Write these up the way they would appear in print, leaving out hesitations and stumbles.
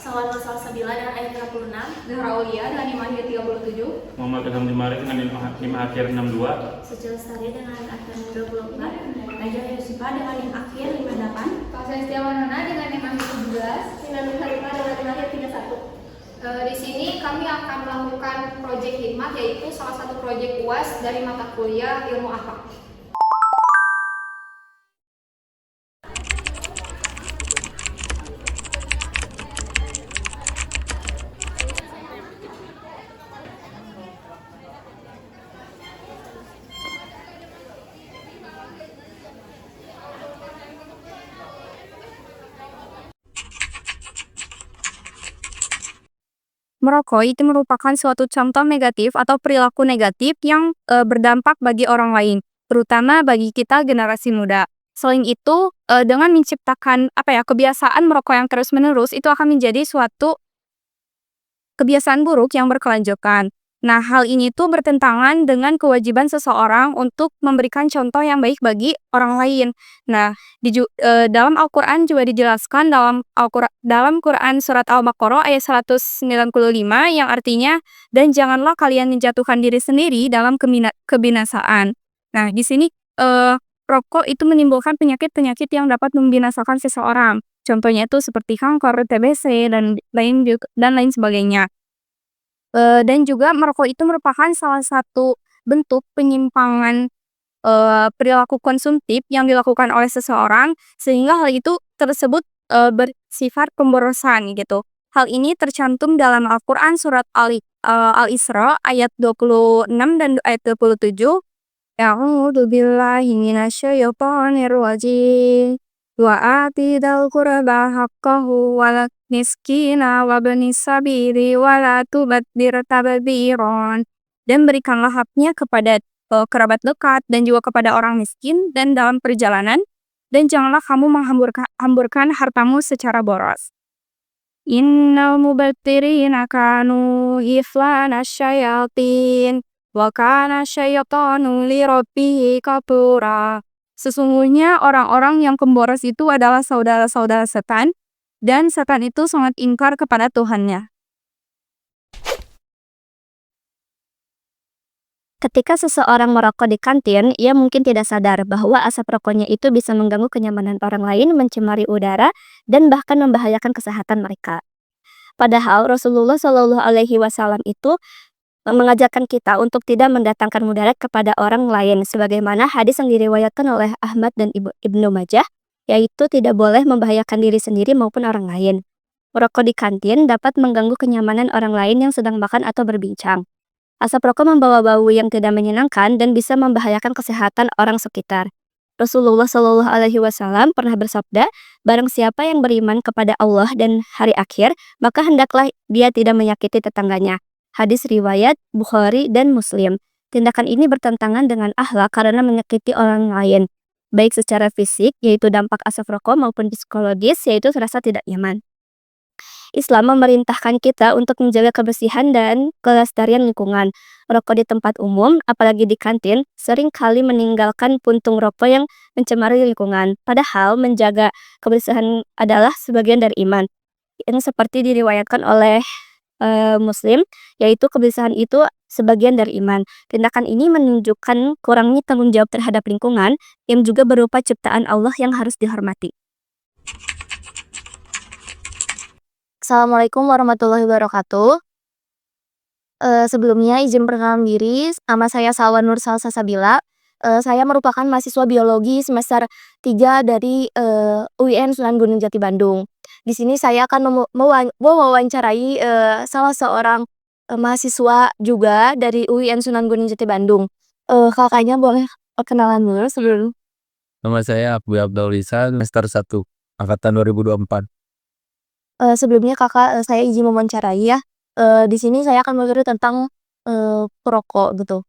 Salwanur Salsabila dengan ayat 36, Zahra Aulia dengan NIM akhir 37, Muhammad Ilham Dimari dengan NIM akhir 62, Suci Lestari dengan NIM akhir 24, Najwa Yusufa dengan NIM akhir 58, Kausa Setiawanana dengan NIM akhir 17, Sina Nur Harifah dengan NIM akhir 31. Di sini kami akan melakukan proyek hikmat, yaitu salah satu proyek UAS dari mata kuliah Ilmu Akhlak. Merokok itu merupakan suatu contoh negatif atau perilaku negatif yang berdampak bagi orang lain, terutama bagi kita generasi muda. Selain itu, dengan menciptakan kebiasaan merokok yang terus-menerus itu akan menjadi suatu kebiasaan buruk yang berkelanjutan. Nah, hal ini tuh bertentangan dengan kewajiban seseorang untuk memberikan contoh yang baik bagi orang lain. Nah, dalam Al-Quran juga dijelaskan dalam Quran surat Al-Baqarah ayat 195 yang artinya, dan janganlah kalian menjatuhkan diri sendiri dalam kebinasaan. Nah, di sini rokok itu menimbulkan penyakit-penyakit yang dapat membinasakan seseorang. Contohnya itu seperti kanker, TBC, dan lain sebagainya. Dan juga merokok itu merupakan salah satu bentuk penyimpangan perilaku konsumtif yang dilakukan oleh seseorang, sehingga hal itu tersebut bersifat pemborosan gitu. Hal ini tercantum dalam Al-Quran surat Al-Isra ayat 26 dan ayat 27. A'udzu billahi minasyaitonir rajim. Wa atidal qurba haqqahu wal miskina wa bnis sabili wa la tubadzir tabdziran. Dan berikanlah haknya kepada kerabat dekat dan juga kepada orang miskin dan dalam perjalanan, dan janganlah kamu menghamburkan hartamu secara boros. Innal mubadzirina kanu ikhwana syayatin wa kana syaitanu lirabbihi kafura. Sesungguhnya orang-orang yang pemboros itu adalah saudara-saudara setan, dan setan itu sangat ingkar kepada Tuhannya. Ketika seseorang merokok di kantin, ia mungkin tidak sadar bahwa asap rokoknya itu bisa mengganggu kenyamanan orang lain, mencemari udara, dan bahkan membahayakan kesehatan mereka. Padahal Rasulullah Shallallahu Alaihi Wasallam itu mengajarkan kita untuk tidak mendatangkan mudarat kepada orang lain, sebagaimana hadis yang diriwayatkan oleh Ahmad dan Ibnu Majah, yaitu tidak boleh membahayakan diri sendiri maupun orang lain. Merokok di kantin dapat mengganggu kenyamanan orang lain yang sedang makan atau berbincang. Asap rokok membawa bau yang tidak menyenangkan dan bisa membahayakan kesehatan orang sekitar. Rasulullah Shallallahu Alaihi Wasallam pernah bersabda, barang siapa yang beriman kepada Allah dan hari akhir, maka hendaklah dia tidak menyakiti tetangganya. Hadis riwayat Bukhari dan Muslim. Tindakan ini bertentangan dengan akhlak karena menyakiti orang lain, baik secara fisik, yaitu dampak asap rokok, maupun psikologis, yaitu rasa tidak nyaman. Islam memerintahkan kita untuk menjaga kebersihan dan kelestarian lingkungan. Rokok di tempat umum, apalagi di kantin, sering kali meninggalkan puntung rokok yang mencemari lingkungan. Padahal menjaga kebersihan adalah sebagian dari iman, yang seperti diriwayatkan oleh Muslim, yaitu kebersihan itu sebagian dari iman. Tindakan ini menunjukkan kurangnya tanggung jawab terhadap lingkungan, yang juga berupa ciptaan Allah yang harus dihormati. Assalamualaikum warahmatullahi wabarakatuh. Sebelumnya izin perkenalan diri, nama saya Salwanur Salsabila. Saya merupakan mahasiswa biologi semester 3 dari UIN Sunan Gunung Jati Bandung. Di sini saya akan mewawancarai salah seorang mahasiswa juga dari UIN Sunan Gunung Jati Bandung. Kakaknya boleh perkenalan dulu sebelum. Nama saya Abu Abdul Lisan, semester 1, angkatan 2024. Sebelumnya kakak, saya izin mewawancarai ya. Di sini saya akan memberi tentang perokok gitu.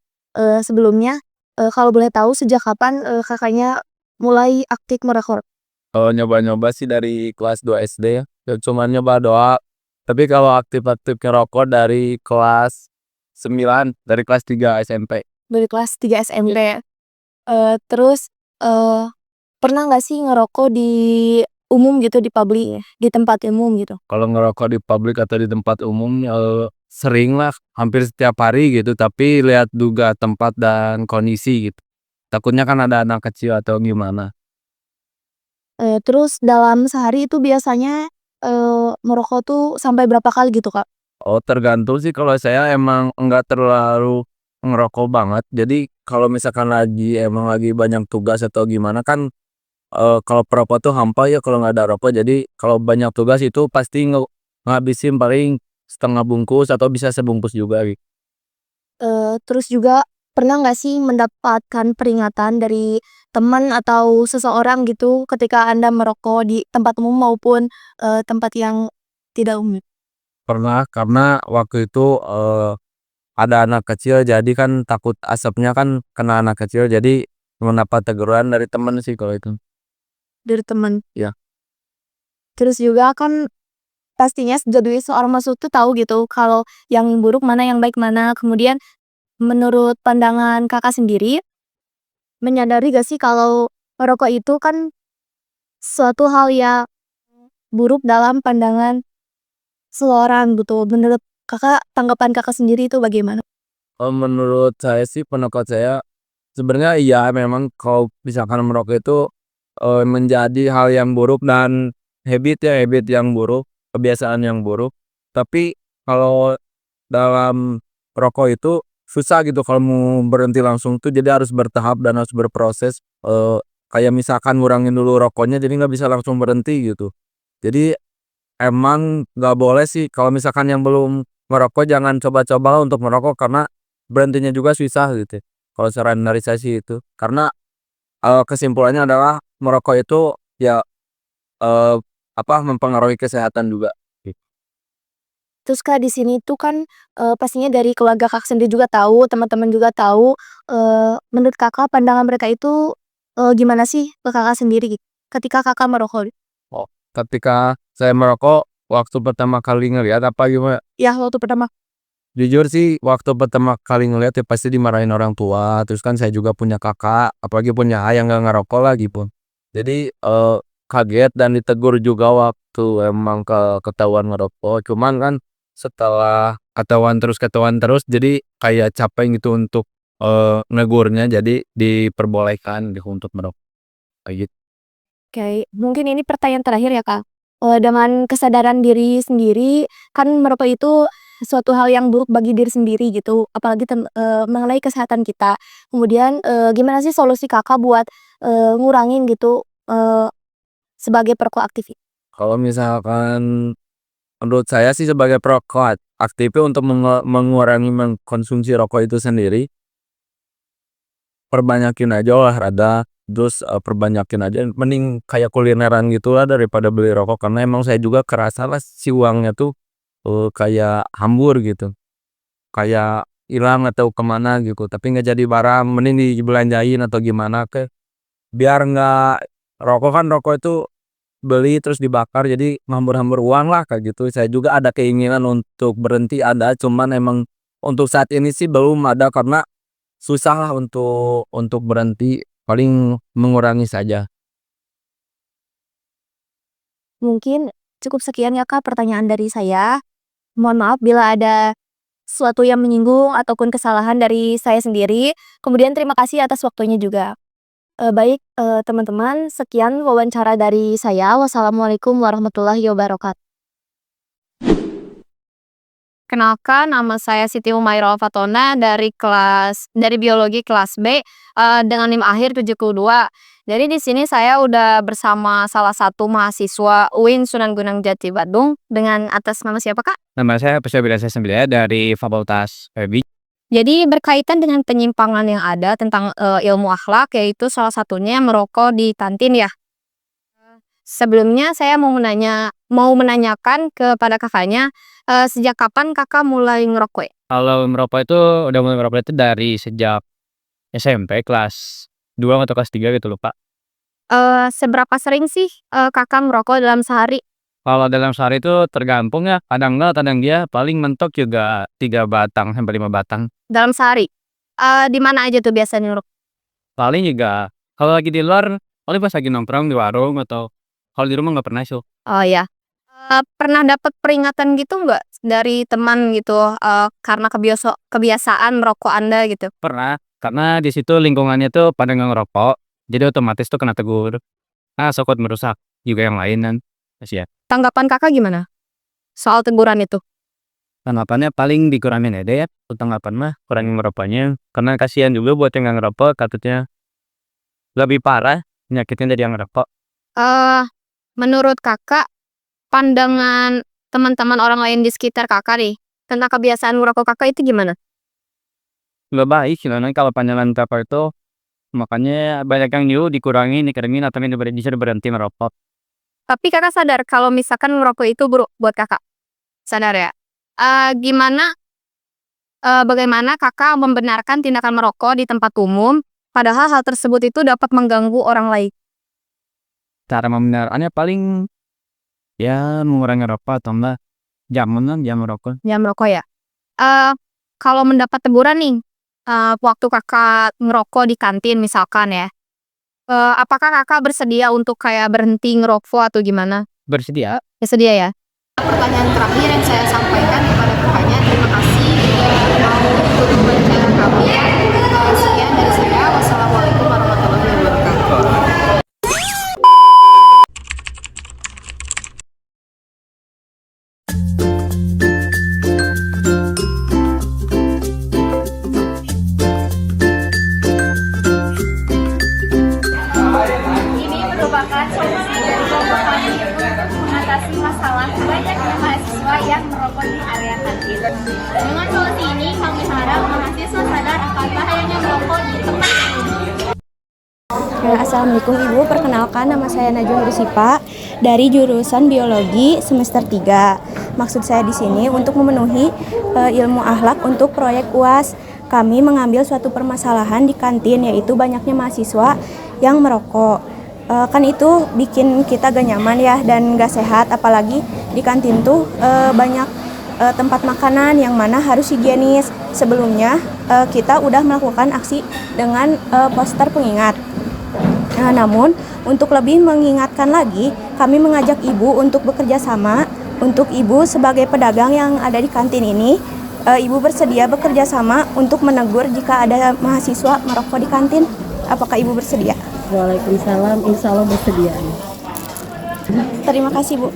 Sebelumnya, kalau boleh tahu sejak kapan kakaknya mulai aktif merokok? Kalau nyoba-nyoba sih dari kelas 2 SD ya. Cuma nyoba doang. Tapi kalau aktif-aktif ngerokok dari kelas 9, dari kelas 3 SMP. Dari kelas 3 SMP. Terus pernah nggak sih ngerokok di umum gitu di publik, di tempat umum gitu? Kalau ngerokok di publik atau di tempat umum, sering lah, hampir setiap hari gitu, tapi lihat juga tempat dan kondisi gitu. Takutnya kan ada anak kecil atau gimana. Terus dalam sehari itu biasanya, merokok tuh sampai berapa kali gitu, Kak? Oh, tergantung sih, kalau saya emang enggak terlalu ngerokok banget. Jadi kalau misalkan emang lagi banyak tugas atau gimana kan, kalau perokok tuh hampa ya kalau nggak ada rokok. Jadi kalau banyak tugas itu pasti ngabisin paling setengah bungkus atau bisa sebungkus juga gitu. Terus juga pernah nggak sih mendapatkan peringatan dari teman atau seseorang gitu ketika Anda merokok di tempat umum maupun, tempat yang tidak umum? Pernah, karena waktu itu, ada anak kecil jadi kan takut asapnya kan kena anak kecil, jadi mendapat teguran dari temen sih kalau itu. Dari teman? Iya. Terus juga kan pastinya jadi seorang mahasiswa tuh tahu gitu kalau yang buruk mana, yang baik mana. Kemudian menurut pandangan Kakak sendiri, menyadari gak sih kalau merokok itu kan suatu hal yang buruk dalam pandangan seseorang gitu. Menurut Kakak, tanggapan Kakak sendiri itu bagaimana? Menurut saya sih, pendapat saya, sebenarnya iya memang kalau misalkan merokok itu, menjadi hal yang buruk dan habit yang buruk, kebiasaan yang buruk. Tapi kalau dalam rokok itu susah gitu kalau mau berhenti langsung tuh, jadi harus bertahap dan harus berproses. Kayak misalkan ngurangin dulu rokoknya, jadi nggak bisa langsung berhenti gitu. Jadi emang nggak boleh sih kalau misalkan yang belum merokok, jangan coba-coba untuk merokok karena berhentinya juga susah gitu. Kalau saran dari saya sih itu. Karena, kesimpulannya adalah merokok itu ya, eee, mempengaruhi kesehatan juga. Terus Kak, di sini tuh kan, pastinya dari keluarga Kakak sendiri juga tahu, teman-teman juga tahu, menurut Kakak pandangan mereka itu, gimana sih ke Kakak sendiri ketika Kakak merokok? Oh, ketika saya merokok waktu pertama kali ngelihat apa gimana? Ya waktu pertama. Jujur sih waktu pertama kali ngelihat ya pasti dimarahin orang tua, terus kan saya juga punya kakak, apalagi punya ayah yang nggak ngerokok lagi pun. Jadi, kaget dan ditegur juga waktu emang ketahuan ngerokok. Cuman kan setelah ketahuan terus jadi kayak capek gitu untuk, negurnya, jadi diperbolehkan gitu untuk merokok, kayak gitu. Oke, mungkin ini pertanyaan terakhir ya, Kak. Dengan kesadaran diri sendiri, kan merokok itu suatu hal yang buruk bagi diri sendiri gitu, apalagi mengenai kesehatan kita. Kemudian, gimana sih solusi Kakak buat, ngurangin gitu, sebagai perokok aktif? Kalau misalkan menurut saya sih sebagai perokok aktif untuk mengurangi mengkonsumsi rokok itu sendiri, perbanyakin aja olahraga, terus, perbanyakin aja mending kayak kulineran gitulah daripada beli rokok, karena emang saya juga kerasa lah si uangnya tuh, kayak hambur gitu, kayak hilang atau kemana gitu, tapi nggak jadi barang, mending dibelanjain atau gimana biar nggak rokok itu beli terus dibakar jadi ngambur-hambur uang lah kayak gitu. Saya juga ada keinginan untuk berhenti, ada, cuman emang untuk saat ini sih belum ada karena susah lah untuk berhenti, paling mengurangi saja. Mungkin cukup sekian ya, Kak, pertanyaan dari saya. Mohon maaf bila ada sesuatu yang menyinggung ataupun kesalahan dari saya sendiri. Kemudian terima kasih atas waktunya juga. Baik, teman-teman, sekian wawancara dari saya. Wassalamualaikum warahmatullahi wabarakatuh. Kenalkan, nama saya Siti Humairah Fatona dari biologi kelas B, dengan NIM akhir 72. Jadi di sini saya udah bersama salah satu mahasiswa UIN Sunan Gunung Jati Bandung dengan atas nama siapa, Kak? Nama saya Puspita Sembilan dari Fakultas FEB. Jadi berkaitan dengan penyimpangan yang ada tentang, ilmu akhlak, yaitu salah satunya merokok di kantin ya. Sebelumnya saya mau menanyakan kepada Kakaknya, sejak kapan Kakak mulai ngerokok ya? Kalau merokok itu udah mulai merokok itu dari sejak SMP kelas 2 atau kelas 3 gitu lupa. Seberapa sering sih, Kakak merokok dalam sehari? Kalau dalam sehari itu tergantung ya, kadang enggak, kadang dia paling mentok juga 3 batang sampai 5 batang. Dalam sehari? Di mana aja tuh biasanya ngerokok? Paling juga kalau lagi di luar, paling pas lagi nongkrong di warung atau Kalau di rumah nggak pernah so. Oh ya. Pernah dapat peringatan gitu nggak dari teman gitu karena kebiasaan merokok Anda gitu? Pernah, karena di situ lingkungannya tuh pada nggak ngerokok, jadi otomatis tuh kena tegur. Ah, sokot merusak juga yang lain kan. Masih ya. Tanggapan kakak gimana soal teguran itu? Tanggapannya paling dikurangin aja ya. Tanggapan mah kurangin merokoknya, karena kasihan juga buat yang nggak ngerokok, katanya lebih parah penyakitnya dari yang ngerokok. Menurut kakak, pandangan teman-teman orang lain di sekitar kakak nih tentang kebiasaan merokok kakak itu gimana? Nggak baik karena kalau panjangan kakak itu, makanya banyak yang nyuruh dikurangin, dikurangin, atau bisa berhenti merokok. Tapi kakak sadar kalau misalkan merokok itu buruk buat kakak? Sadar ya? Bagaimana kakak membenarkan tindakan merokok di tempat umum, padahal hal tersebut itu dapat mengganggu orang lain? Cara membenarkannya paling ya mengurangi rokok atau enggak jam merokok. Jam merokok ya? Kalau mendapat teguran nih, waktu kakak ngerokok di kantin misalkan ya, apakah kakak bersedia untuk kayak berhenti ngerokok atau gimana? Bersedia. Bersedia ya? Pertanyaan terakhir yang saya sampaikan kepada kakaknya, terima kasih sudah mau ikut pembelajaran kami. Sekian dari saya. Wassalamualaikum warahmatullahi wabarakatuh. Ini merupakan solusi dari kelompok kami untuk mengatasi masalah banyaknya mahasiswa yang merokok di area kantin. Dengan solusi ini, kami harap mahasiswa sadar akan bahayanya merokok di tempat umum. Assalamualaikum Ibu, perkenalkan nama saya Najwa Rusipa dari jurusan Biologi semester 3. Maksud saya di sini untuk memenuhi ilmu akhlak untuk proyek UAS. Kami mengambil suatu permasalahan di kantin, yaitu banyaknya mahasiswa yang merokok. Kan itu bikin kita gak nyaman ya dan gak sehat, apalagi di kantin tuh banyak tempat makanan yang mana harus higienis. Sebelumnya kita udah melakukan aksi dengan poster pengingat. Namun untuk lebih mengingatkan lagi, kami mengajak Ibu untuk bekerja sama. Untuk Ibu sebagai pedagang yang ada di kantin ini, Ibu bersedia bekerja sama untuk menegur jika ada mahasiswa merokok di kantin. Apakah Ibu bersedia? Waalaikumsalam, insya Allah bersedia. Terima kasih Bu.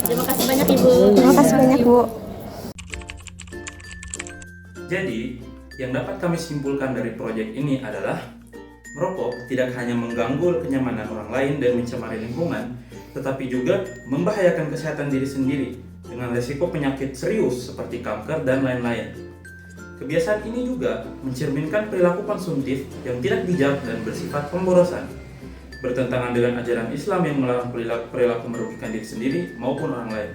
Terima kasih banyak Ibu. Terima kasih banyak Bu. Jadi, yang dapat kami simpulkan dari proyek ini adalah merokok tidak hanya mengganggu kenyamanan orang lain dan mencemari lingkungan, tetapi juga membahayakan kesehatan diri sendiri dengan resiko penyakit serius seperti kanker dan lain-lain. Kebiasaan ini juga mencerminkan perilaku konsumtif yang tidak bijak dan bersifat pemborosan, bertentangan dengan ajaran Islam yang melarang perilaku merugikan diri sendiri maupun orang lain.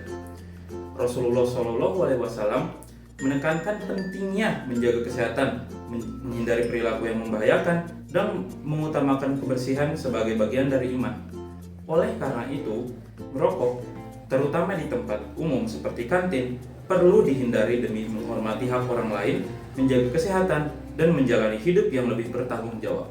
Rasulullah SAW menekankan pentingnya menjaga kesehatan, menghindari perilaku yang membahayakan, dan mengutamakan kebersihan sebagai bagian dari iman. Oleh karena itu, merokok, terutama di tempat umum seperti kantin, perlu dihindari demi menghormati hak orang lain, menjaga kesehatan, dan menjalani hidup yang lebih bertanggung jawab.